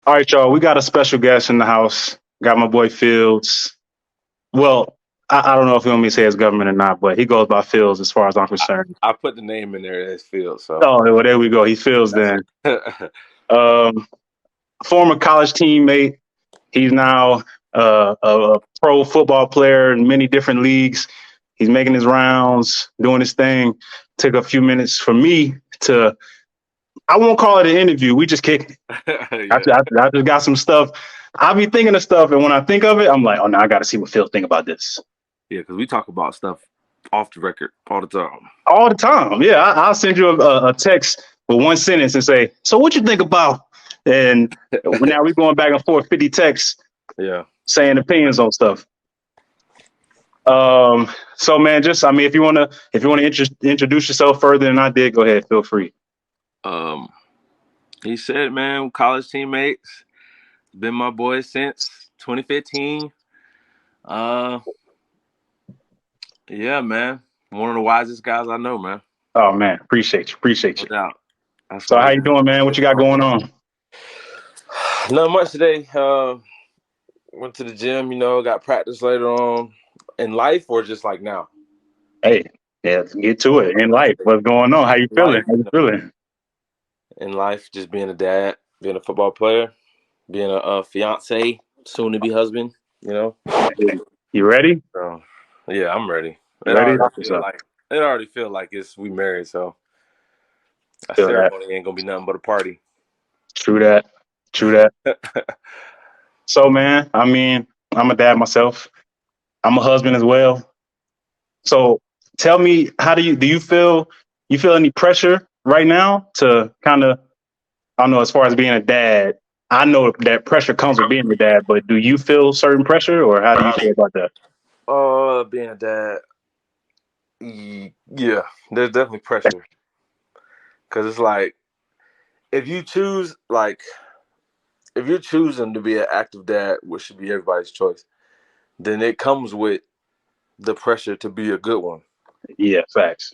All right, y'all. We got a special guest in the house. Got my boy Fields. Well, I don't know if you want me to say his government or not, but he goes by Fields as far as I'm concerned. I put the name in there as Phil, so Oh, well, there we go. He Fields that's then. it. Um, Former college teammate. He's now a pro football player in many different leagues. He's making his rounds, doing his thing. Took a few minutes for me to. I won't call it an interview. We just kicked it. Yeah, I just got some stuff. I'll be thinking of stuff, and when I think of it, I'm like, oh, now I got to see what Phil think about this. yeah, because we talk about stuff off the record all the time. All the time. Yeah, I'll send you a text with one sentence and say, so what you think about? And now we're going back and forth 50 texts Yeah. saying opinions on stuff. So man, just I mean, if you want to introduce yourself further than I did, go ahead, feel free. Um, he said, man, college teammates, been my boy since 2015. Uh, yeah, man, one of the wisest guys I know, man. Oh man, appreciate No you. doubt. That's So what how we you doing, man? What you got going on? Not much today. Went to the gym, got practice later on in life or just like now. Hey, yeah, let's get to it in life. What's going on? How you feeling? Life, How you feeling? in life, just being a dad, being a football player, being a fiance, soon to be husband. You know. Hey, you ready? So, yeah, I'm ready. You ready? That's what's up. It already feel like it's we married. So a Feel that. ceremony ain't gonna be nothing but a party. True that. True that. So man, I mean, I'm a dad myself. I'm a husband as well. So tell me, how do you feel? You feel any pressure right now to kind of I don't know as far as being a dad. I know that pressure comes with being a dad, but do you feel certain pressure, or how do you feel about that? Being a dad, yeah, there's definitely pressure because it's like if you choose like if you're choosing to be an active dad, which should be everybody's choice, then it comes with the pressure to be a good one, Yeah, facts.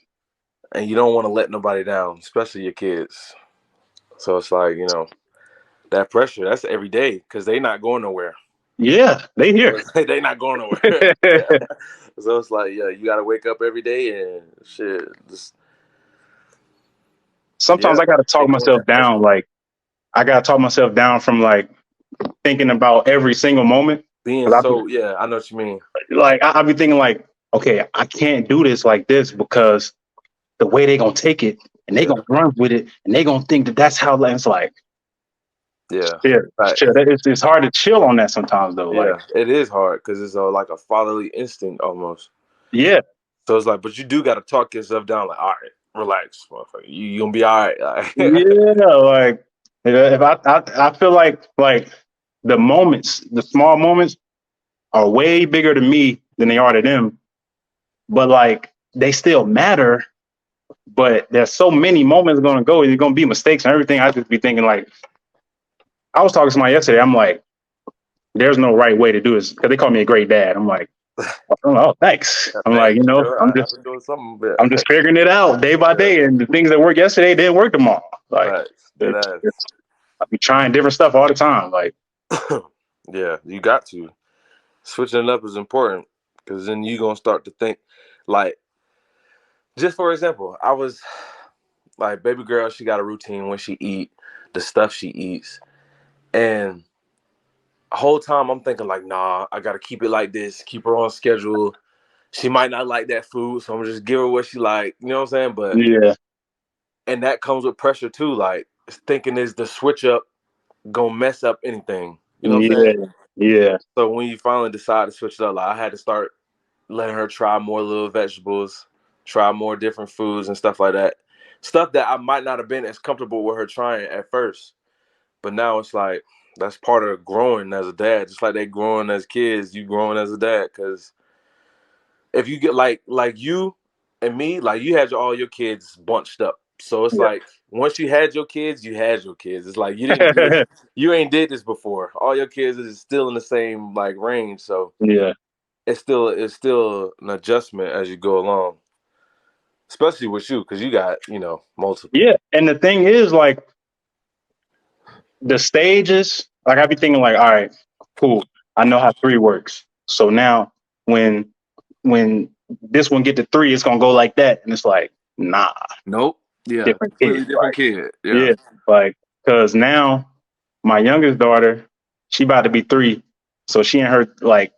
and you don't want to let nobody down, especially your kids. So it's like that pressure. That's every day because they not going nowhere. Yeah, they So here. it's like they not going nowhere. So it's like you got to wake up every day and shit. Just Sometimes yeah, I got to talk take on myself that pressure. down. Like I got to talk myself down from like thinking about every single moment. Being 'Cause so yeah, I know what you mean. I be thinking like, okay, I can't do this like this because the way they gonna take it and they Yeah, gonna run with it and they gonna think that that's how it's like. yeah, Yeah, right. chill. It's hard to chill on that sometimes though. Like, Yeah. It is hard because it's like a fatherly instinct almost. yeah, So it's like, but you do got to talk yourself down. Like, all right, relax, motherfucker. You gonna be all right. yeah. Like, if I feel like the moments, the small moments, are way bigger to me than they are to them. But like, they still matter. But there's so many moments going to go, and there's going to be mistakes and everything. I just be thinking like, I was talking to somebody yesterday. I'm like, there's no right way to do this because they call me a great dad. I'm like, oh, thanks. I'm like, Thanks, bro. I've been doing something. I'm just figuring it out day by Yeah, day, and the things that worked yesterday didn't work tomorrow. Like, facts. Dead it's, ass. it's I be trying different stuff all the time. Like, Yeah, you got to. Switching it up is important because then you gonna start to think like just for example, I was like baby girl, she got a routine when she eat, the stuff she eats. And the whole time I'm thinking like, nah, I gotta keep it like this, keep her on schedule. She might not like that food, so I'm gonna just give her what she like, you know what I'm saying? But yeah, and that comes with pressure too, like thinking is the switch up gonna mess up anything. You know what I'm yeah, saying? yeah, So when you finally decide to switch it up, like I had to start letting her try more little vegetables, try more different foods and stuff like that. Stuff that I might not have been as comfortable with her trying at first. But now it's like that's part of growing as a dad. Just like they growing as kids, you growing as a dad. Because if you get like you and me, like you had all your kids bunched up. So it's like once you had your kids, you had your kids. It's like you didn't do yeah, you ain't did this before. All your kids is still in the same like range. So yeah, it's still an adjustment as you go along, especially with you because you got multiple. yeah. And the thing is, like, the stages. like I be thinking like, all right, cool. I know how three works. So now when this one get to three, it's gonna go like that, and it's like, nah, Nope. Yeah, different kid. completely different kid. Yeah. Yeah, like because now my youngest daughter, she about to be three, so she and her like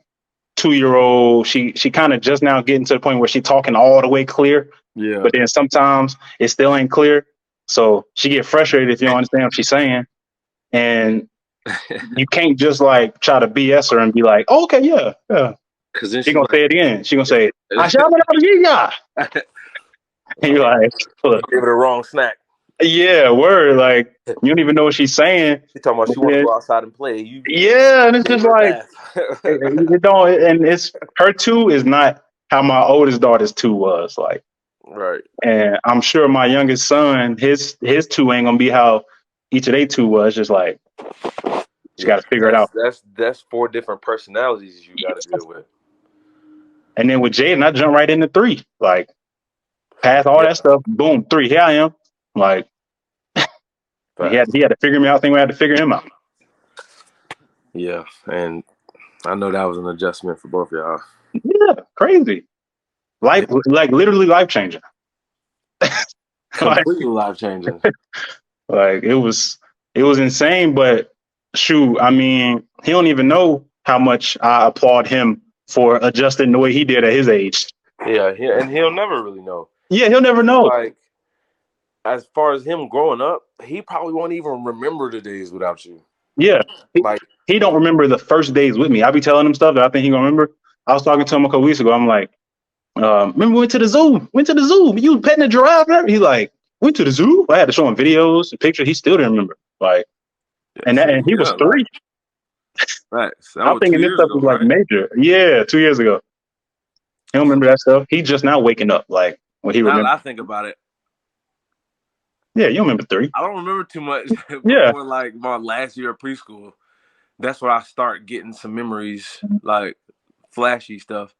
2 year old, she kind of just now getting to the point where she talking all the way clear, Yeah. but then sometimes it still ain't clear. So she get frustrated if you don't understand what she's saying, and you can't just like try to BS her and be like, oh, okay, yeah, yeah. Because then She she gonna say might it again. She gonna say, give "Ashabalabia." And you're like, look, it a wrong snack. yeah, word. Like you don't even know what she's saying. She talking about But she want to then, go outside and play. You yeah, and it's give just her a like bath. it don't. And it's her two is not how my oldest daughter's two was like. Right. And I'm sure my youngest son, his two ain't gonna be how each of they two was. Just like just got Yeah. to figure it out. That's four different personalities you got to deal with. And then with Jaden, I jump right into three. Like past all Yeah. that stuff, boom, three. Here I am. Like Facts. he had to figure me out. I think we had to figure him out. Yeah, and I know that was an adjustment for both of y'all. Yeah, crazy. Yeah. Life, like literally life changing. like, Completely life changing. like it was insane. But shoot, I mean, he don't even know how much I applaud him for adjusting the way he did at his age. Yeah, and he'll never really know. Yeah, he'll never It's know. like, as far as him growing up, he probably won't even remember the days without you. Yeah, Like, he don't remember the first days with me. I be telling him stuff that I think he gonna remember. I was talking to him a couple weeks ago. I'm like, remember we went to the zoo? Went to the zoo. You was petting a giraffe? He's like, went to the zoo. I had to show him videos and pictures. He still didn't remember. Like, yeah, and see, he was yeah, three. facts. That I'm was two thinking this years stuff ago, was like right? major. Yeah, 2 years ago. He don't remember that stuff. He just now waking up. Like when he Now that remember. I think about it, Yeah, you remember three. I don't remember too much Yeah, before like my last year of preschool. That's where I start getting some memories, like flashy stuff.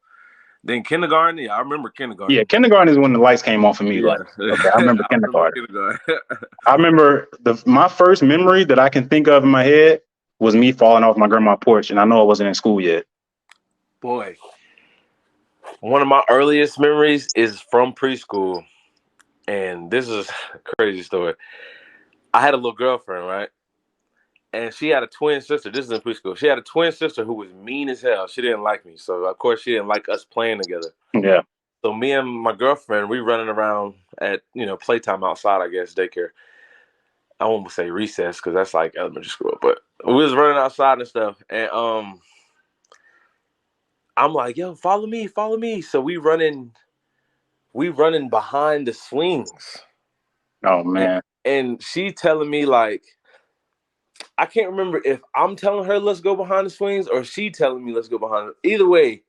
Then kindergarten, yeah, I remember yeah. kindergarten. Kindergarten is when the lights came on for me. Yeah, Like, okay, I remember I remember kindergarten. kindergarten. I remember my first memory that I can think of in my head was me falling off my grandma's porch, and I know I wasn't in school yet. Boy, one of my earliest memories is from preschool, and this is a crazy story. I had a little girlfriend, right? And she had a twin sister. This is in preschool. She had a twin sister who was mean as hell. She didn't like me. So, of course, she didn't like us playing together. Yeah, So, me and my girlfriend, we running around at, playtime outside, I guess, daycare. I won't say recess because that's like elementary school. But we was running outside and stuff. And I'm like, yo, follow me, follow me. So, we running behind the swings. oh And, man, and she telling me, like, I can't remember if I'm telling her let's go behind the swings or she telling me let's go behind it. Either way,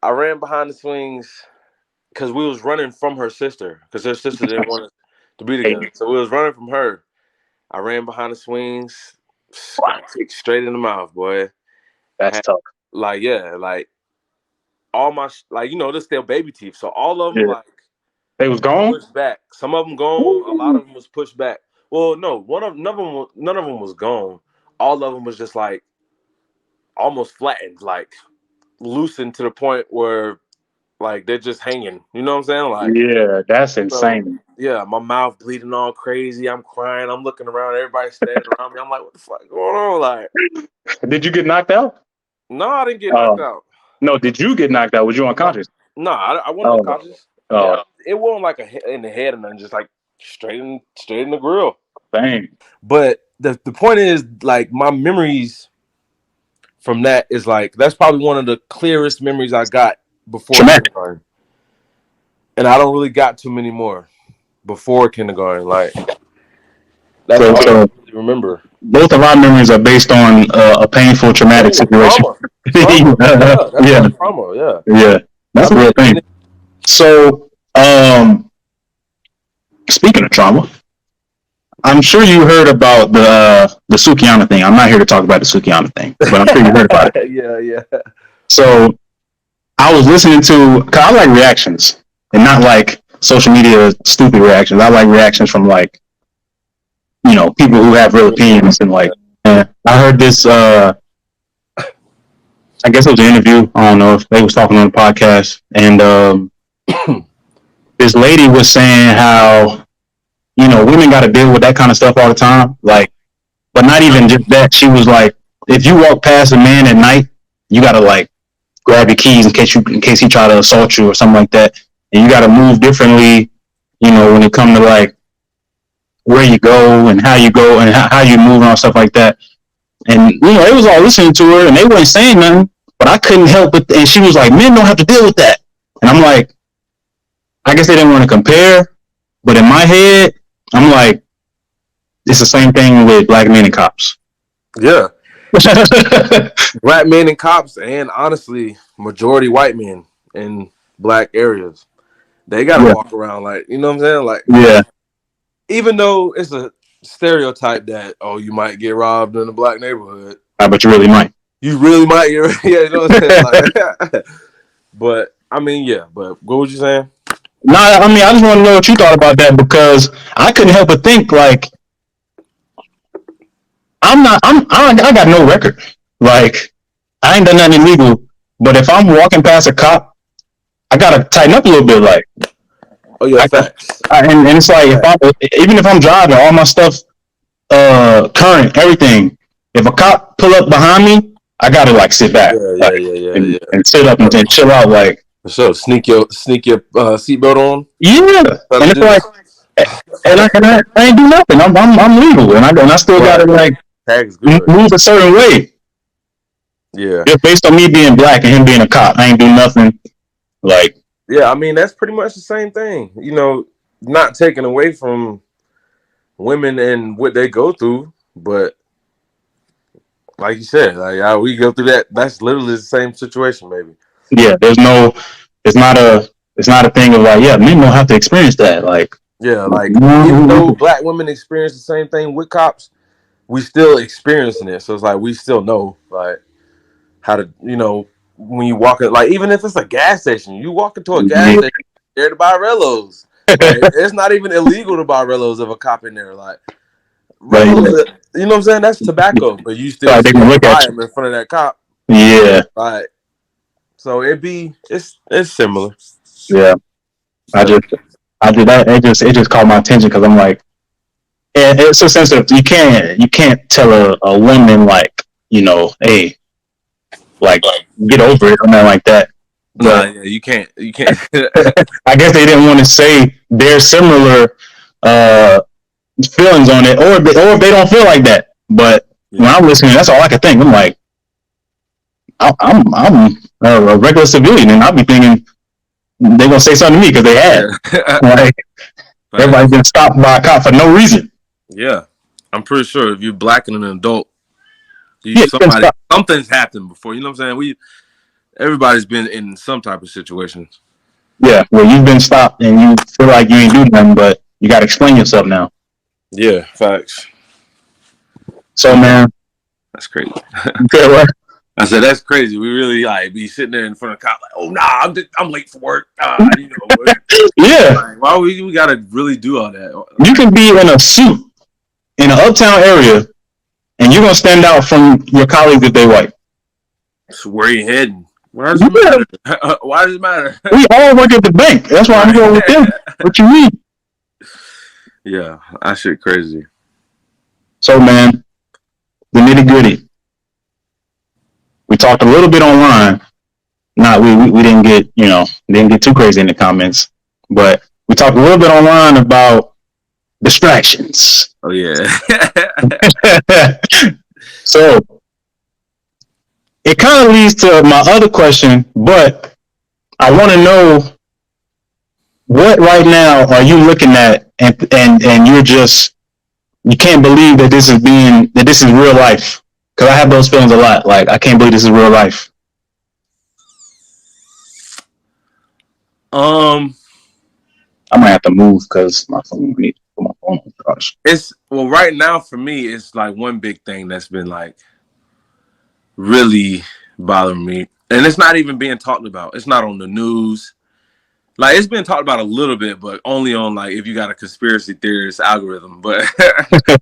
I ran behind the swings because we was running from her sister because her sister didn't want us to be hey, together. So we was running from her. I ran behind the swings, wow, got kicked straight in the mouth, boy. that's Had, tough. like all my they're still baby teeth, so all of them Yeah, like they was gone. pushed back. Some of them gone. A lot Ooh. of them was pushed back. Well, no, none of them was gone. All of them was just like almost flattened, like loosened to the point where like they're just hanging. You know what I'm saying? Like, Yeah, that's so insane. yeah, my mouth bleeding all crazy. I'm crying. I'm looking around. Everybody's standing around me. I'm like, what the fuck going on? Like, Did you get knocked out? no, I didn't get knocked Oh out. no, did you get knocked out? Was you No, unconscious? no, I wasn't Oh, unconscious. oh, It wasn't like in the head and then just like straight in the grill. dang, But the point is, like, my memories from that is like that's probably one of the clearest memories I got before traumatic. kindergarten, and I don't really got too many more before kindergarten. Like that's So, all I so really remember. both of our memories are based on a painful, traumatic Oh, situation. trauma. Yeah, that's yeah, all trauma. Yeah, yeah, that's a real and thing. So, speaking of trauma, I'm sure you heard about the Sukiana thing. I'm not here to talk about the Sukiana thing, but I'm sure you heard about it. yeah. So, I was listening to, cause I like reactions and not like social media stupid reactions. I like reactions from like, people who have real opinions and like, Yeah, I heard this. I guess it was an interview. I don't know if they was talking on the podcast, and this lady was saying how women got to deal with that kind of stuff all the time. Like, but not even just that. She was like, if you walk past a man at night, you got to like grab your keys in case he try to assault you or something like that, and you got to move differently. When it come to like where you go and how you go and how you move and stuff like that. And they was all listening to her and they weren't saying nothing, but I couldn't help it. And she was like, "Men don't have to deal with that." And I'm like, I guess they didn't want to compare, but in my head, I'm like, it's the same thing with black men and cops. Yeah. Black men and cops, and honestly, majority white men in black areas. They gotta walk around like, you know what I'm saying? Like, yeah. Even though it's a stereotype that, oh, you might get robbed in a black neighborhood. But you really might. You really might. Yeah, you know what I'm saying? Like, but I mean, yeah. But what was you saying? No, I mean, I just want to know what you thought about that because I couldn't help but think like, I got no record. Like, I ain't done nothing illegal. But if I'm walking past a cop, I gotta tighten up a little bit. Like, oh yeah, facts. And it's like even if I'm driving, all my stuff, current, everything. If a cop pull up behind me, I gotta like sit back, and sit up and chill out. Like, so sneak your seatbelt on. Yeah, and it's like, I ain't do nothing. I'm legal, and I still gotta like move a certain way. Yeah, just based on me being black and him being a cop, I ain't do nothing. Like, yeah, I mean that's pretty much the same thing. Not taking away from women and what they go through, but like you said, like we go through that. That's literally the same situation, maybe. Yeah, it's not a thing of like, yeah, men don't have to experience that. Like, yeah, like even though black women experience the same thing with cops, we still experiencing it. So it's like we still know like how to, when you walk in, like even if it's a gas station, you walk into a gas station, there to buy Rellos. Like, it's not even illegal to buy Rellos of a cop in there. Like Rellos, you know what I'm saying? That's tobacco, but you still buy them in front of that cop. Yeah. Right. So it's similar. Yeah. It just caught my attention because I'm like, it's so sensitive. You can't tell a woman like, hey, like get over it or nothing like that. But yeah, you can't. I guess they didn't want to say their similar feelings on it, or if they don't feel like that. But when I'm listening, that's all I can think. I'm like, I'm a regular civilian, and I'll be thinking they're gonna say something to me because they had. Like, everybody's been stopped by a cop for no reason. Yeah, I'm pretty sure if you're black and an adult, something's happened before. You know what I'm saying? Everybody's been in some type of situation. Yeah, well, you've been stopped and you feel like you ain't do nothing, but you got to explain yourself now. Yeah, facts. So, man, that's crazy. I said that's crazy. We really like be sitting there in front of cop like, oh nah, I'm late for work. Yeah. Like, why we gotta really do all that? You can be in a suit in an uptown area, and you're gonna stand out from your colleagues if they white. So where you heading? Why does it matter? Why does it matter? We all work at the bank. That's why I'm going with them. What you mean? Yeah, that shit crazy. So, man, the nitty gritty. We talked a little bit online. We didn't get too crazy in the comments, but we talked a little bit online about distractions. Oh yeah. So it kind of leads to my other question, but I want to know what right now are you looking at, and you can't believe that this is real life. Because I have those feelings a lot. Like, I can't believe this is real life. I might have to move because my phone needs to put my phone on charge. Right now for me, it's like one big thing that's been like really bothering me, and it's not even being talked about. It's not on the news. Like it's been talked about a little bit, but only on like if you got a conspiracy theorist algorithm. But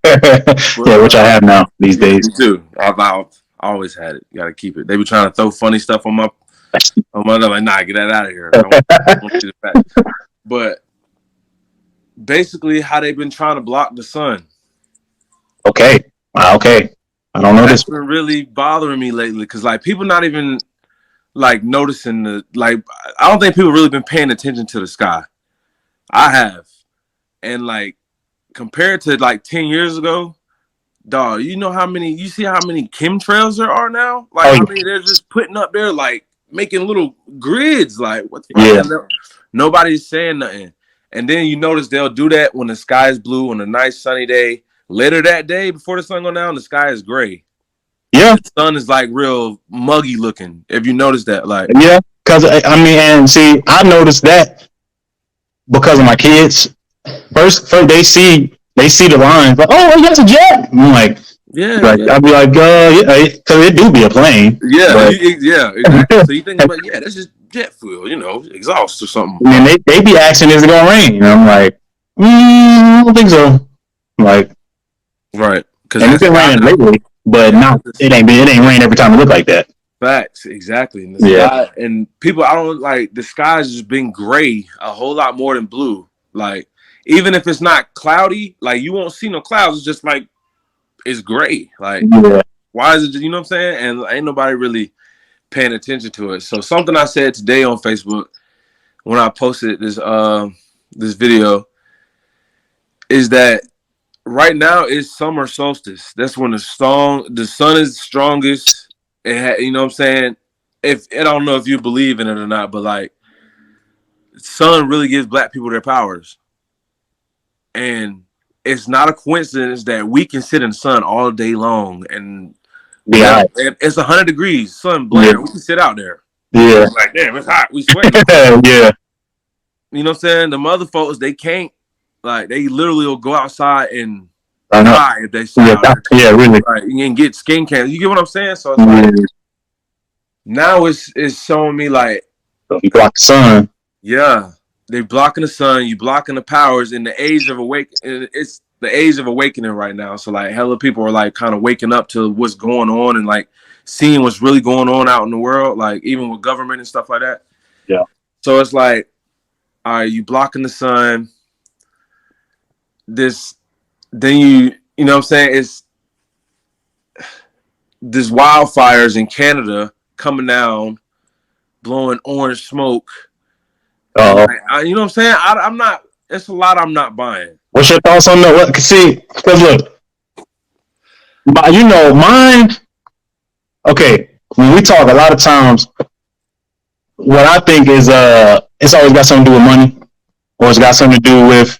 Yeah, which I have now these yeah, days. me too. I've always had it. You got to keep it. They be trying to throw funny stuff on my like, nah, get that out of here. I want to see the fact. But basically, how they've been trying to block the sun. Okay. Okay. I don't know That's this. been really bothering me lately because like people not even like noticing the like. I don't think people really been paying attention to the sky. I have, and like compared to like 10 years ago, dog. You know how many? You see how many chemtrails there are now? Like Oh, how many they're just putting up there, like making little grids. Like what the fuck? yeah. And nobody's saying nothing. And then you notice they'll do that when the sky is blue on a nice sunny day. Later that day, before the sun goes down, the sky is gray. Yeah. The sun is like real muggy looking. If you notice that, like Yeah. Because, I mean, and see, I noticed that because of my kids. First they see the lines, like, oh, that's a jet. I'm yeah, like, yeah, I'd be like, yeah, because it do be a plane. yeah, But yeah, exactly. So you think about yeah, that's just jet fuel, exhaust or something. I mean, they be asking, is it gonna rain? And I'm like, I don't think so. Like, Right, because and the it's been sky raining now, lately, but yeah, not. It ain't rain every time it look like that. facts, exactly. And the Yeah. sky and people, I don't like the sky's just been gray a whole lot more than blue. Like even if it's not cloudy, like you won't see no clouds. It's just like it's gray. Like Yeah. why is it? You know what I'm saying? And ain't nobody really paying attention to it. So something I said today on Facebook when I posted this video is that right now is summer solstice. That's when the sun is strongest. You know what I'm saying? If I don't know if you believe in it or not, but like sun really gives black people their powers. And it's not a coincidence that we can sit in the sun all day long and Be whatever. hot. It's 100 degrees, sun Yeah. blaring. We can sit out there. Yeah. Like, damn, it's hot. We sweating. Yeah. You know what I'm saying? The mother folks, they can't, like, they literally will go outside and I know. die if they sit Yeah. out there. Yeah. Really. Right. You can get skin cancer. You get what I'm saying? So it's Yeah. like, now it's showing me, like, So you block the sun. yeah, they blocking the sun, you blocking the powers in the age of awakening. It's the age of awakening right now. So like hella people are like kind of waking up to what's going on and like seeing what's really going on out in the world, like even with government and stuff like that. Yeah. So it's like, all right, you blocking the sun. Then you know what I'm saying? It's this wildfires in Canada coming down, blowing orange smoke. And Uh, like, you know what I'm saying? I'm not. It's a lot I'm not buying. what's your thoughts on that? What? See, because look, mine. Okay, when we talk, a lot of times, what I think is, it's always got something to do with money, or it's got something to do with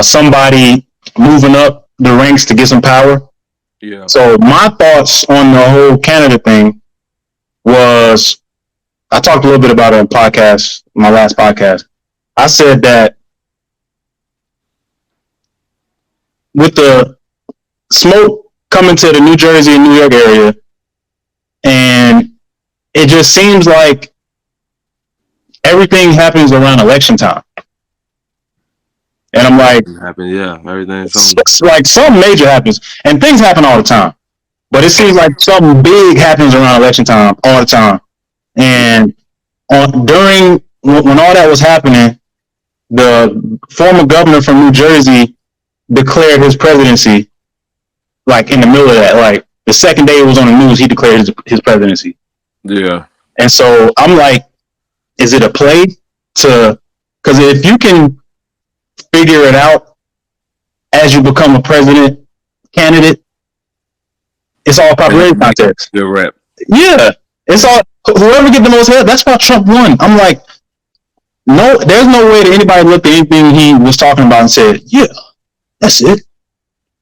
somebody moving up the ranks to get some power. Yeah. So my thoughts on the whole Canada thing was, I talked a little bit about it on my last podcast. I said that with the smoke coming to the New Jersey and New York area, and it just seems like everything happens around election time. And I'm like, Yeah, everything. like something major happens, and things happen all the time. But it seems like something big happens around election time all the time. And during when all that was happening, the former governor from New Jersey declared his presidency, like in the middle of that. Like the second day it was on the news, he declared his presidency. Yeah. And so I'm like, is it a play to? Because if you can figure it out as you become a president candidate, it's all popularity contest. Good rep. Yeah, it's all whoever get the most head. That's why Trump won. I'm like, no, there's no way that anybody looked at anything he was talking about and said, yeah, that's it.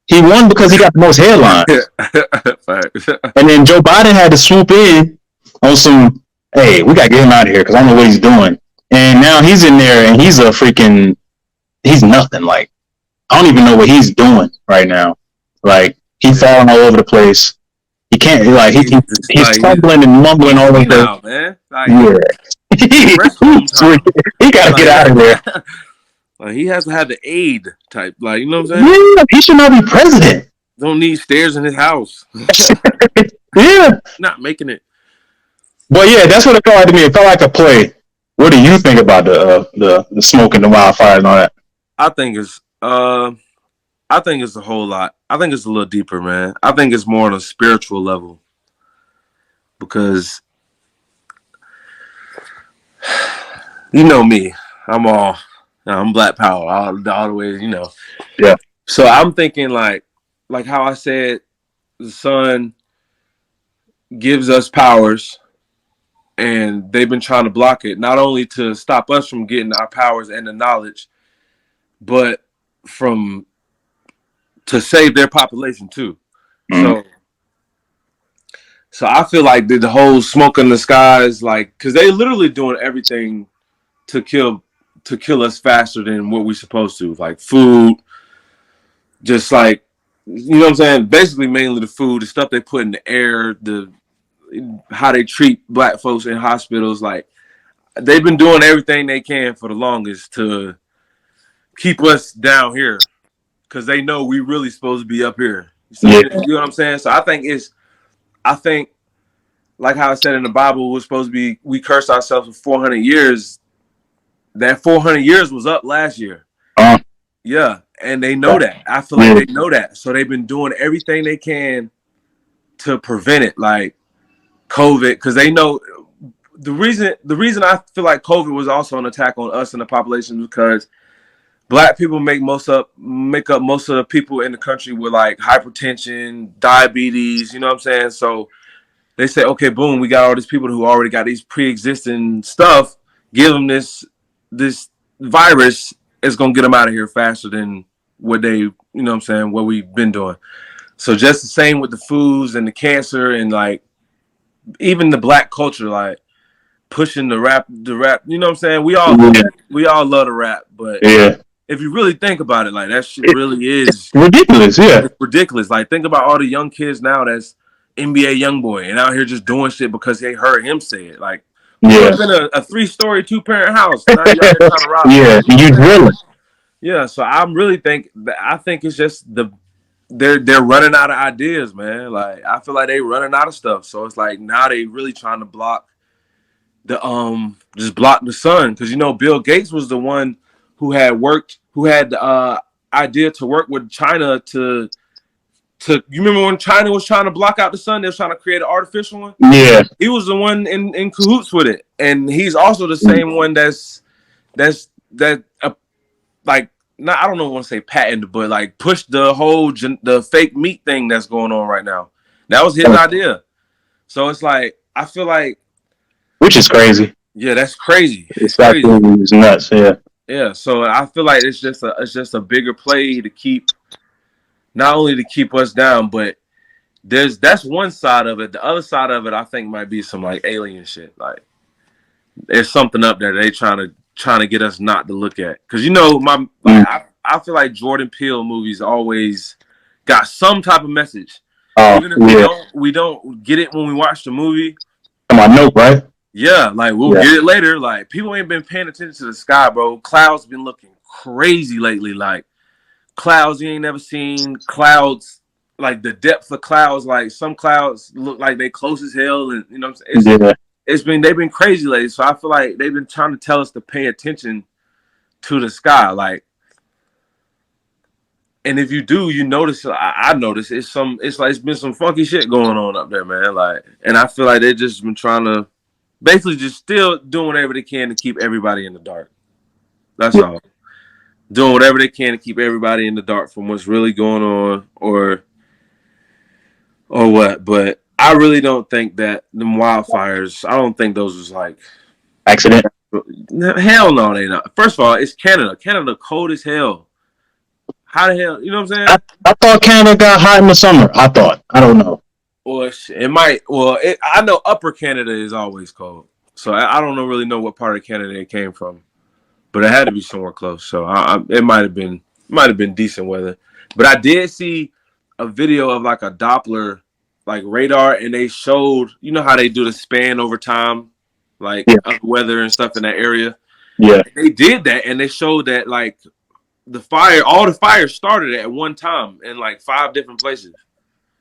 He won because he got the most headlines. And then Joe Biden had to swoop in on some, hey, we got to get him out of here because I don't know what he's doing. And now he's in there and he's nothing. Like, I don't even know what he's doing right now. Like, he's falling all over the place. He can't, like, he's stumbling and mumbling all over the place. Man. Like, yeah. rest home time. He got to Like, get out of there. like he has to have the aid type. Like, you know what I'm saying? Yeah, he should not be president. Don't need stairs in his house. Yeah. Not making it. But yeah, that's what it felt like to me. It felt like a play. What do you think about the smoke and the wildfire and all that? I think it's I think it's a whole lot. I think it's a little deeper, man. I think it's more on a spiritual level because you know me. I'm Black Power all the way, you know. Yeah. So I'm thinking like how I said, the sun gives us powers, and they've been trying to block it, not only to stop us from getting our powers and the knowledge, but from to save their population too. Mm-hmm. So I feel like the whole smoke in the skies, like, because they literally doing everything to kill us faster than what we're supposed to, like food, just like, you know what I'm saying. Basically, mainly the food, the stuff they put in the air, the how they treat black folks in hospitals. Like, they've been doing everything they can for the longest to keep us down here because they know we really supposed to be up here. So Yeah. you know what I'm saying. So I think like how I said in the Bible, we're supposed to be, we cursed ourselves for 400 years. That 400 years was up last year. Yeah, and they know that. I feel like they know that. So they've been doing everything they can to prevent it, like COVID, because they know the reason I feel like COVID was also an attack on us and the population because black people make up most of the people in the country with like hypertension, diabetes, you know what I'm saying? So they say, okay, boom, we got all these people who already got these pre-existing stuff. Give them this virus. It's gonna get them out of here faster than what they, you know what I'm saying, what we've been doing. So just the same with the foods and the cancer and like even the black culture, like pushing the rap. You know what I'm saying? We all love the rap, but Yeah. if you really think about it, like that shit really is ridiculous. Yeah. It's ridiculous. Like, think about all the young kids now that's NBA young boy and out here just doing shit because they heard him say it. Like, we live in a 3-story, 2-parent house. Now you out here trying to rob. Yeah, you drilling. Yeah, so I think it's just they're running out of ideas, man. Like, I feel like they running out of stuff. So it's like now they really trying to block the just block the sun, because you know Bill Gates was the one who had the idea to work with China to you remember when China was trying to block out the sun, they was trying to create an artificial one. Yeah, he was the one in cahoots with it, and he's also the same one that's like, not, I don't know, want to say patent, but like pushed the whole the fake meat thing that's going on right now. That was his idea. So it's like, I feel like, which is crazy. Yeah, that's crazy. It's absolutely nuts. Yeah. Yeah. So I feel like it's just a bigger play to keep, not only to keep us down, but that's one side of it. The other side of it, I think, might be some like alien shit. Like, there's something up there they trying to get us not to look at. Because you know, I feel like Jordan Peele movies always got some type of message. Even if we don't get it when we watch the movie. Come on, nope, right? Yeah, like we'll get it later. Like, people ain't been paying attention to the sky, bro. Clouds been looking crazy lately. Like, clouds you ain't never seen. Clouds, like the depth of clouds. Like, some clouds look like they close as hell, and you know what I'm saying? They've been crazy lately. So I feel like they've been trying to tell us to pay attention to the sky. Like, and if you do, you notice. I notice it's been some funky shit going on up there, man. Like, and I feel like they just been trying to basically just still doing whatever they can to keep everybody in the dark. That's all. Doing whatever they can to keep everybody in the dark from what's really going on, or what. But I really don't think that them wildfires, I don't think those was like accident. Hell no, they not. First of all, it's Canada. Canada cold as hell. How the hell, you know what I'm saying? I thought Canada got hot in the summer. I don't know. Well, it might. Well, I know Upper Canada is always cold, so I don't really know what part of Canada it came from, but it had to be somewhere close. So it might have been decent weather. But I did see a video of like a Doppler, like radar, and they showed, you know how they do the span over time. like Yeah. weather and stuff in that area. Yeah. They did that, and they showed that like all the fires started at one time in like 5 different places.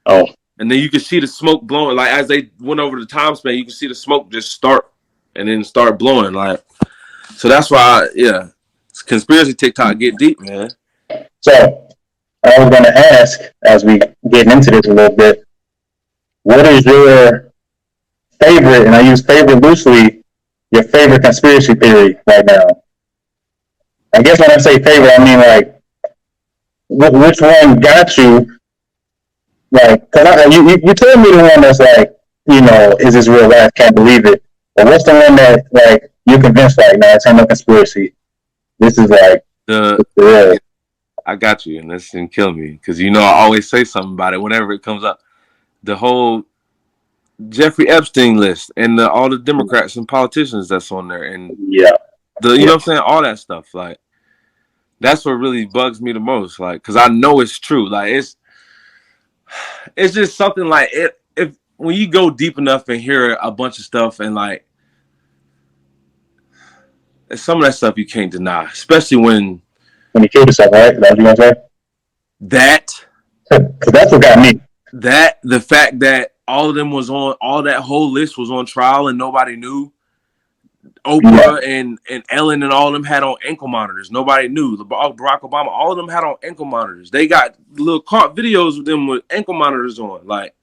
Oh. And then you could see the smoke blowing. Like as they went over the time span, you could see the smoke just start and then start blowing. Like so that's why, yeah, conspiracy TikTok get deep, man. So I was going to ask, as we get into this a little bit, what is your favorite, and I use favorite loosely, your favorite conspiracy theory right now? I guess when I say favorite, I mean like which one got you? Like, cause you told me the one that's like, is this real life? Can't believe it. But what's the one that like you convinced like, nah, it's no conspiracy. This is like The real. I got you, and that's gonna kill me because I always say something about it whenever it comes up. The whole Jeffrey Epstein list and all the Democrats and politicians that's on there, and Yeah. you know what I'm saying, all that stuff. Like that's what really bugs me the most. Like because I know it's true. Like it's just something like it. If when you go deep enough and hear a bunch of stuff and like some of that stuff you can't deny, especially when he killed himself, right? That's what you gonna say? that Because that's what got me. that the fact that all of them was on all that whole list was on trial and nobody knew. Oprah and Ellen and all of them had on ankle monitors. Nobody knew. Barack Obama, all of them had on ankle monitors. They got little caught videos of them with ankle monitors on, like,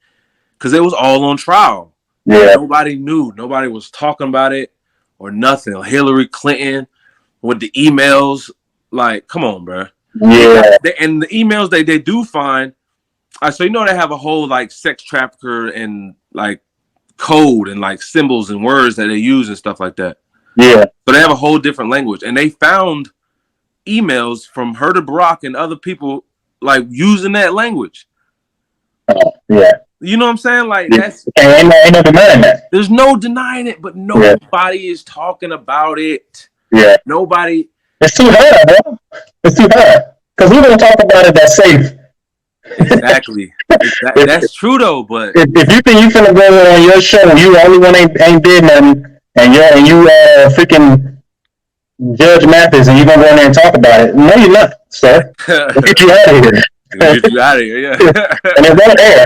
because they was all on trial. Yeah. Nobody knew. Nobody was talking about it or nothing. Hillary Clinton with the emails, like, come on, bro. Yeah. And the emails they do find, so they have a whole like sex trafficker and like code and like symbols and words that they use and stuff like that. Yeah. But they have a whole different language. And they found emails from her to Barack and other people like using that language. Oh, yeah. You know what I'm saying? Like that's ain't no denying that. There's no denying it, but nobody is talking about it. Yeah. Nobody. It's too hard, bro. It's too hard. Because we don't talk about it that's safe. Exactly. That's true though, but if you think you finna go on your show, you the only one ain't did nothing, and you freaking Judge Mathis, and you gonna go in there and talk about it? No, you're not, sir. We'll get you out of here. Get you out of here, yeah. And it's on air.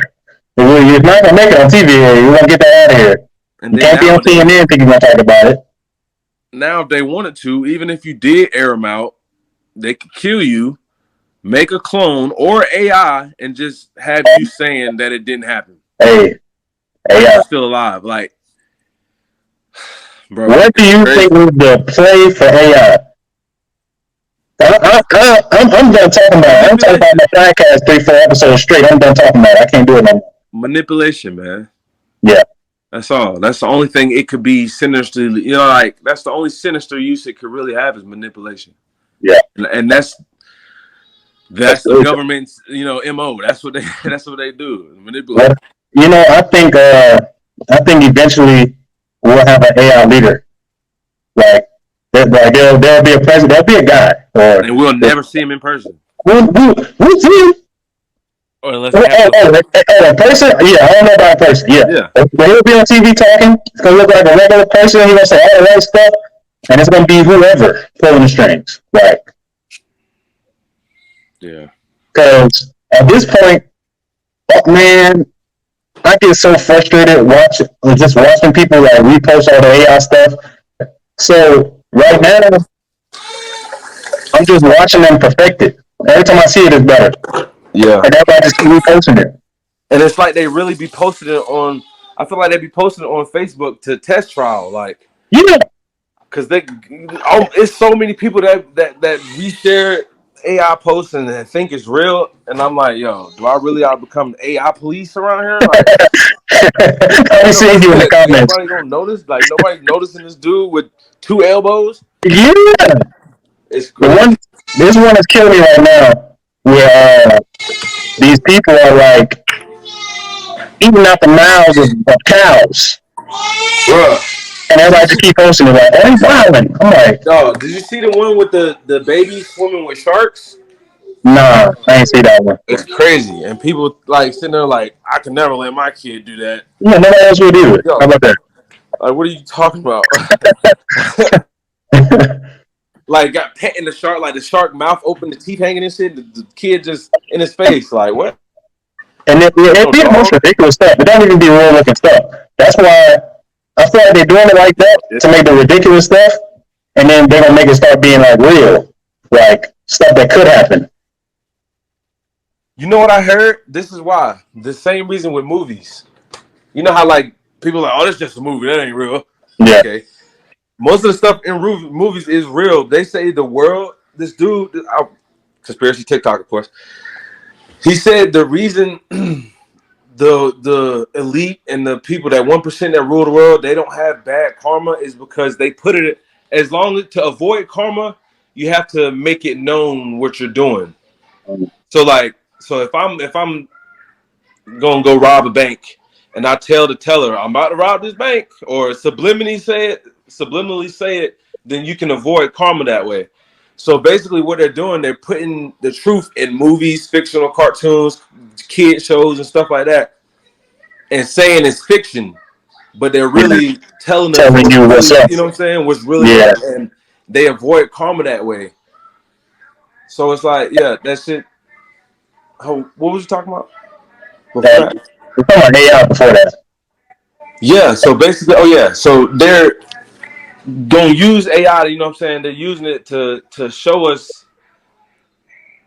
You're not gonna make it on TV. You're gonna get that out of here. And you can't be on CNN and think you're gonna talk about it. Now, if they wanted to, even if you did air them out, they could kill you, make a clone or AI, and just have you saying that it didn't happen. Hey, you're still alive. Like, bro. What do you think was the play for AI? I'm done talking about it. I'm talking about my podcast 3-4 episodes straight. I'm done talking about it. I can't do it no more. Manipulation, man. Yeah. That's all. That's the only thing it could be sinister. Like that's the only sinister use it could really have is manipulation. Yeah. And that's the government's, MO. That's what they do. Manipulate. Well, I think eventually we'll have an AI leader. Like there'll be a president, there'll be a guy. And we'll never see him in person. We'll see him. Or unless a person? Yeah, I don't know about a person. Yeah. But he'll be on TV talking. It's gonna look like a regular person. He's gonna say all the right stuff, and it's gonna be whoever pulling the strings. Right. Yeah. Because at this point, man, I get so frustrated watching people like repost all the AI stuff. So right now, I'm just watching them perfect it. Every time I see it, it's better. Yeah. And everybody just keep reposting it. And it's like they really be posting it on. I feel like they be posting it on Facebook to test trial, like. Yeah. Because it's so many people that reshare AI posts and think it's real, and I'm like, yo, do I really become AI police around here? Like, I'm seeing you in the comments. Nobody gonna notice? Like, nobody noticing this dude with 2 elbows? Yeah. It's crazy. This one is killing me right now, where these people are like eating out the mouths of cows. Bruh. And everybody just keep posting it like, oh, he's wilding. I'm like, oh, did you see the one with the baby swimming with sharks? Nah, I ain't see that one. It's crazy, and people like sitting there like, I can never let my kid do that. Yeah, nobody else would do it. How about that? Like, what are you talking about? Like, got petting the shark, like the shark mouth open, the teeth hanging and shit. The kid just in his face, like what? And they No be the most dog. ridiculous stuff. It don't even be real looking stuff. That's why I feel like they're doing it like that to make the ridiculous stuff, and then they're gonna make it start being like real, like stuff that could happen. You know what I heard? This is why. The same reason with movies. You know how like people are like, oh, that's just a movie. That ain't real. Yeah. Okay. Most of the stuff in movies is real. They say the world. This dude, conspiracy TikTok, of course. He said the reason the elite and the people that 1% that rule the world, they don't have bad karma is because they put it as long as to avoid karma, you have to make it known what you're doing. So like, so if I'm gonna go rob a bank and I tell the teller I'm about to rob this bank or subliminally say it, then you can avoid karma that way. So basically what they're doing, they're putting the truth in movies, fictional cartoons, kid shows and stuff like that, and saying it's fiction, but they're Yeah. really telling us Telling what's you what's really, up. you know what I'm saying, what's really Yeah. up, and they avoid karma that way. So it's like, yeah, that shit. What was you talking about before That that? we're talking about AI before that. Yeah, so basically, oh yeah, so they're gonna use AI. You know what I'm saying? They're using it to show us.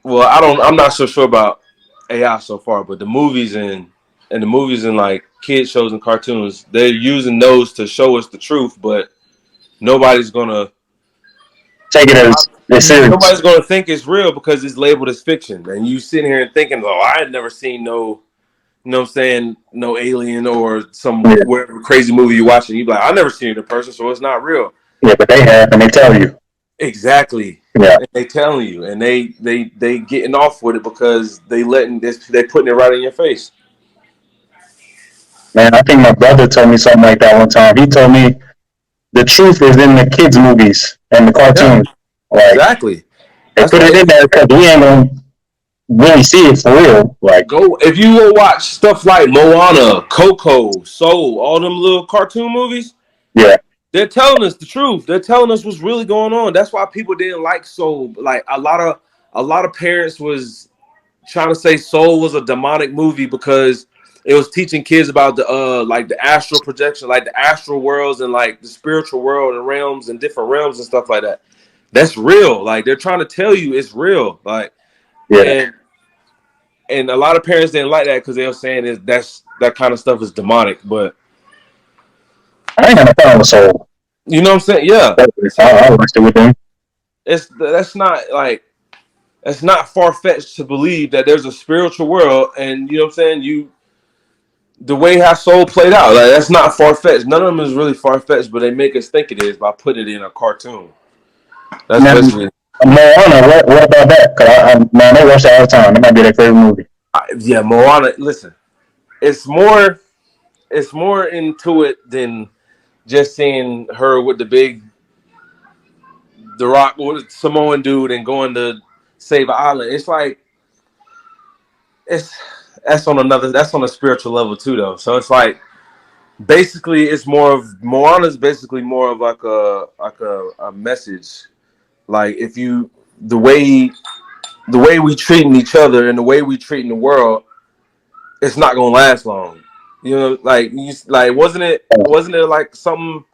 Well, I'm not so sure about AI so far, but the movies and the movies and like kid shows and cartoons, they're using those to show us the truth. But nobody's gonna Take it as serious. nobody's gonna think it's real because it's labeled as fiction. And you sitting here and thinking, oh, I had never seen no. You know what I'm saying? No alien or some Yeah. whatever crazy movie you're watching. You be like, I never seen it in person, so it's not real. Yeah, but they have, and they tell you. Exactly. Yeah. And they telling you, and they getting off with it because they letting this, they putting it right in your face. Man, I think my brother told me something like that one time. He told me the truth is in the kids' movies and the Yeah, cartoons. Like exactly. they That's put why it in there because we ain't gonna really see it for real. Like, go if you will watch stuff like Moana, Coco, Soul, all them little cartoon movies. yeah, They're telling us the truth. They're telling us what's really going on. That's why people didn't like Soul. Like a lot of parents was trying to say Soul was a demonic movie because it was teaching kids about the like the astral projection, like the astral worlds and like the spiritual world and realms and different realms and stuff like that. That's real. Like they're trying to tell you it's real. Like yeah. and and a lot of parents didn't like that because they were saying that kind of stuff is demonic. But I ain't got no problem with Soul. you know what I'm saying? Yeah. So I watched it with them. that's not like it's not far fetched to believe that there's a spiritual world, and you know what I'm saying. The way how Soul played out, like that's not far fetched. None of them is really far fetched, but they make us think it is by putting it in a cartoon. That's Now, basically, Moana, what about that? Cause man, they watch that all the time. That might be their favorite movie. yeah, Moana. Listen, it's more, it's more into it than just seeing her with the Rock, with the Samoan dude, and going to save an island. It's like it's that's on a spiritual level too, though. So it's like basically it's more of Moana's basically more of like a message. Like if you the way we treating each other and the way we treating the world, it's not gonna last long. You know, like like wasn't it like something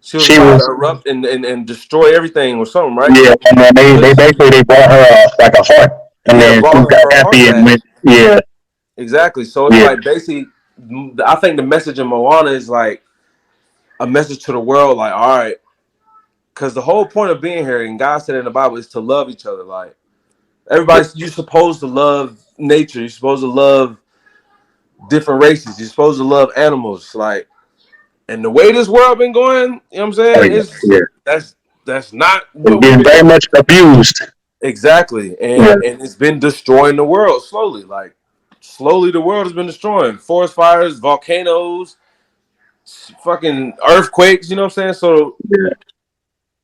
she was She about to was, erupt and destroy everything or something, right? yeah, and then they basically they bought her like a heart, and Yeah, then she brought got her heart happy and back. went, yeah, Exactly. So it's yeah, like basically, I think the message in Moana is like a message to the world, like, all right, because the whole point of being here, and God said in the Bible, is to love each other. Like everybody's, you're supposed to love nature. You're supposed to love different races. You're supposed to love animals. Like, and the way this world been going, you know what I'm oh saying? yeah, yeah. That's not It's what we've getting been very doing. much abused. Exactly, Yeah, and it's been destroying the world slowly. Like slowly, the world has been destroying forest fires, volcanoes, fucking earthquakes. You know what I'm saying? yeah.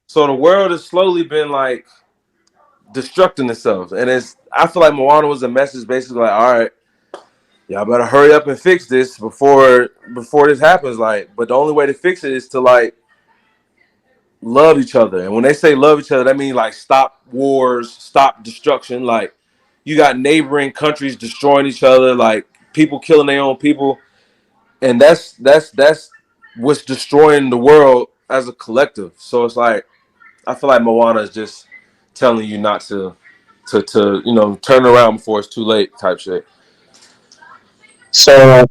So the world has slowly been like destructing itself, and it's. I feel like Moana was a message, basically like, all right, y'all better hurry up and fix this before this happens. Like, but the only way to fix it is to like love each other. And when they say love each other, that means like stop wars, stop destruction. Like you got neighboring countries destroying each other, like people killing their own people, and that's what's destroying the world as a collective. So it's like I feel like Moana is just telling you not to turn around before it's too late type shit. So,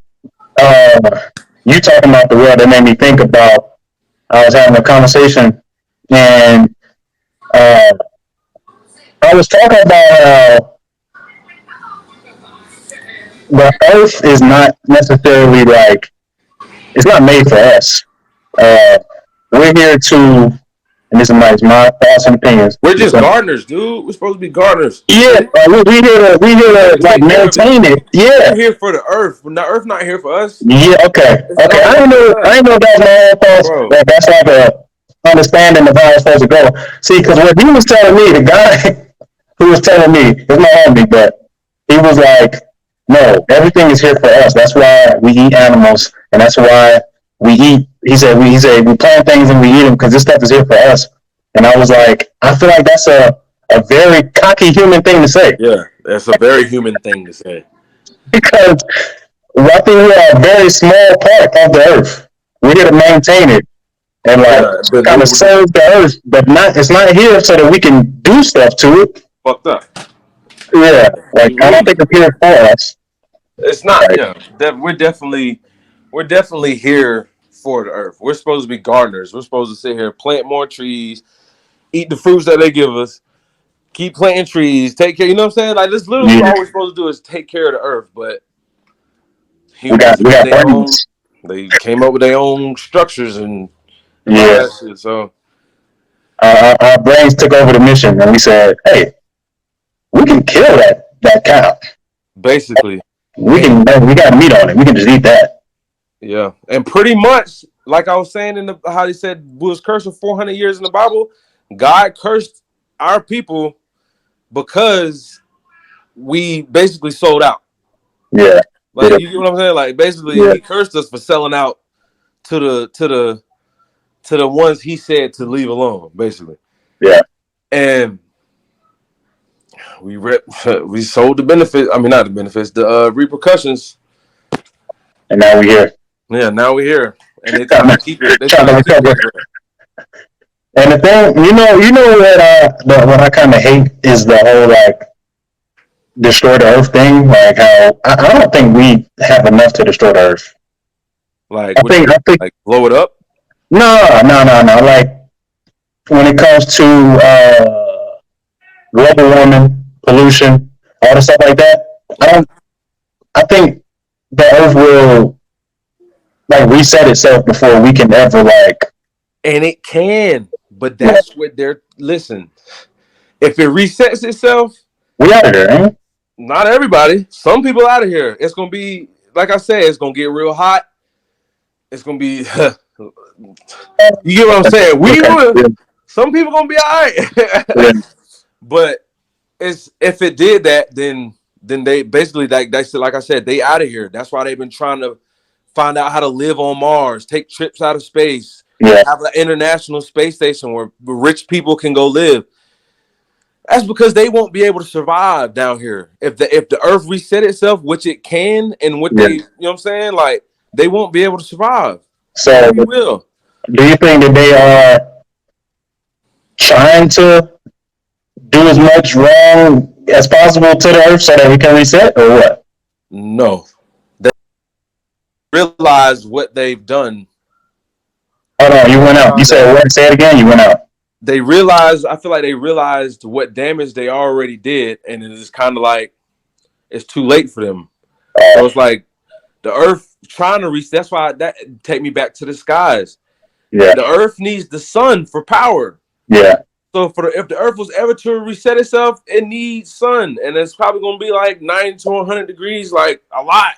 uh, you talking about the world, that made me think about, I was having a conversation, and uh, I was talking about the earth is not necessarily like, it's not made for us. Uh, we're here to, and this is my thoughts and opinions. We're just gardeners, dude. We're supposed to be gardeners. Yeah, we here We're here to to like take care of it. maintain it. We're Yeah, here for the earth. The earth not here for us. yeah, okay, It's okay. not here for I us, didn't know that was my own thoughts. bro. That's like a understanding of how it's supposed to go. See, because what he was telling me, the guy who was telling me, it's my homie, but he was like, no, everything is here for us. That's why we eat animals, and that's why we eat. He said we plant things and we eat them because this stuff is here for us. And I was like, I feel like that's a very cocky human thing to say. Yeah, that's a very human thing to say. Because I think we are a very small part of the earth. We're here to maintain it and like Yeah, but kind of serve the earth, but not it's not here so that we can do stuff to it. fucked up. Yeah, like I don't think it's here for us. It's not. Like, Yeah, we're definitely here for the earth. We're supposed to be gardeners. We're supposed to sit here, plant more trees, eat the fruits that they give us, keep planting trees, take care. You know what I'm saying? Like this, literally, yeah, all we're supposed to do is take care of the earth. But we got humans we made got their own. brains. They came up with their own structures and all Yeah, that shit. So our brains took over the mission, and we said, "Hey, we can kill that cow. basically, We and can we got meat on it. We can just eat that." yeah, and pretty much like I was saying in the how he said we was cursed for 400 years in the Bible. God cursed our people because we basically sold out. Yeah, Like you get what I'm saying? Like basically, yeah, he cursed us for selling out to the ones he said to leave alone. Basically, yeah. and we sold the benefits. I mean, not the benefits, the repercussions. And now we're here Yeah, now we're here, and they're trying trying to to, keep it. They're trying trying to to keep recover. it. And the thing, what I kind of hate is the whole like destroy the earth thing. Like how I don't think we have enough to destroy the earth. Like what you mean? I think Like blow it up? no. Like when it comes to global warming, pollution, all the stuff like that, I don't. I think the earth will like reset itself before we can ever like. And it can, but Yeah, that's what they're listen. If it resets itself, we out of there, ain't not everybody. Some people out of here. It's gonna be like I said. It's gonna get real hot. It's gonna be. You get what I'm saying? we? We Okay. gonna. Yeah, Some people gonna be all right. yeah, But it's if it did that, then they basically like I said, they out of here. That's why they've been trying to find out how to live on Mars, take trips out of space, yeah. have an international space station where rich people can go live. That's because they won't be able to survive down here. If the Earth reset itself, which it can, and what Yeah. they, you know what I'm saying, like they won't be able to survive. So, We will. do you think that they are trying to do as much wrong as possible to the earth so that we can reset, or what? No, they realize what they've done. Hold on, you went out. You said what? Say it again. You went out. They realized. I feel like they realized what damage they already did, and it is kind of like it's too late for them. So it's like the Earth trying to reach. That's why that take me back to the skies. Yeah, The Earth needs the sun for power. yeah, So if the Earth was ever to reset itself, it needs sun, and it's probably gonna be like 90 to 100 degrees, like a lot.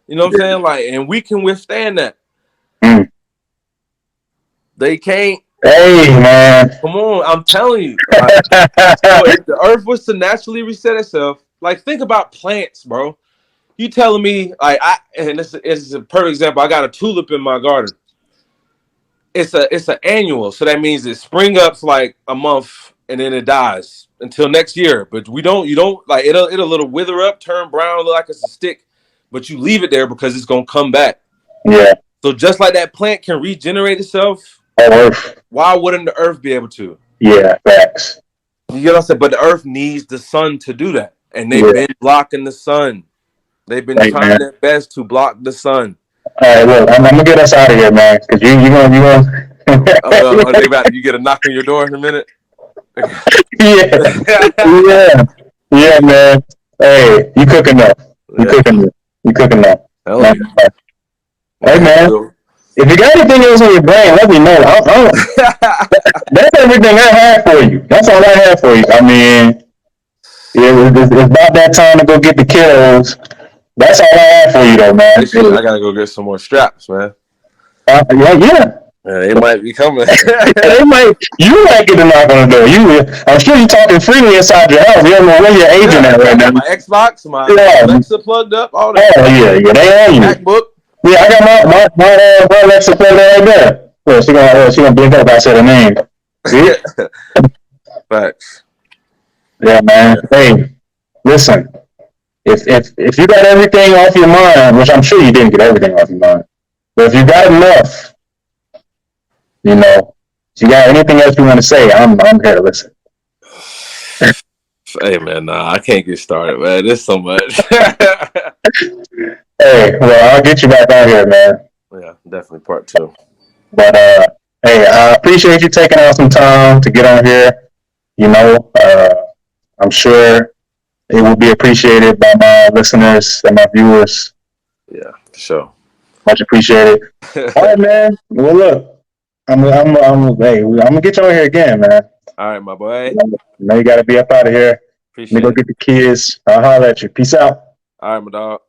You know what I'm saying? Like, and we can withstand that. mm. They can't. Hey, man. Come on, I'm telling you. Like, so if the Earth was to naturally reset itself, like think about plants, bro. You telling me like and this is a perfect example. I got a tulip in my garden. It's an annual, so that means it spring ups like a month and then it dies until next year. But you don't like it'll little wither up, turn brown, look like it's a stick, but you leave it there because it's gonna come back. Yeah. So just like that plant can regenerate itself, Earth. why wouldn't the earth be able to? Yeah, facts. You get what I'm saying? But the earth needs the sun to do that. And they've Yeah. been blocking the sun. They've been Right, trying man. their best to block the sun. All right, look, I'm gonna get us out of here, man, because you gonna. You get a knock on your door in a minute. Yeah, yeah, yeah, man. Hey, you cooking up? You Yeah. cooking up? You cooking up? Hell Man, yeah. hey, man. If you got anything else in your brain, let me know. That's everything I have for you. That's all I have for you. I mean, it's about that time to go get the kiddos. That's all I have for you, though, man. Shit, I gotta go get some more straps, man. Yeah. Yeah, they might be coming. They might. You might get a knock on the door. I'm sure you're talking freely inside your house. You don't know where your agent at right now. My Xbox, my Alexa plugged up, all that. Oh yeah, they on you. MacBook. Yeah, I got my Alexa plugged right there. Yeah, she gonna blink up. I said her name. See? Facts. Yeah, man. Hey, listen. If you got everything off your mind, which I'm sure you didn't get everything off your mind, but if you got enough, you know, if you got anything else you want to say, I'm here to listen. Hey man, nah, I can't get started, man. There's so much. Hey, well, I'll get you back out here, man. Yeah, definitely part 2. But hey, I appreciate you taking out some time to get on here. You know, I'm sure it will be appreciated by my listeners and my viewers. Yeah, for sure. Much appreciated. All right, man. Well, look, I'm gonna get you on here again, man. All right, my boy. Now you gotta be up out of here. Let me go get the kids. I'll holler at you. Peace out. All right, my dog.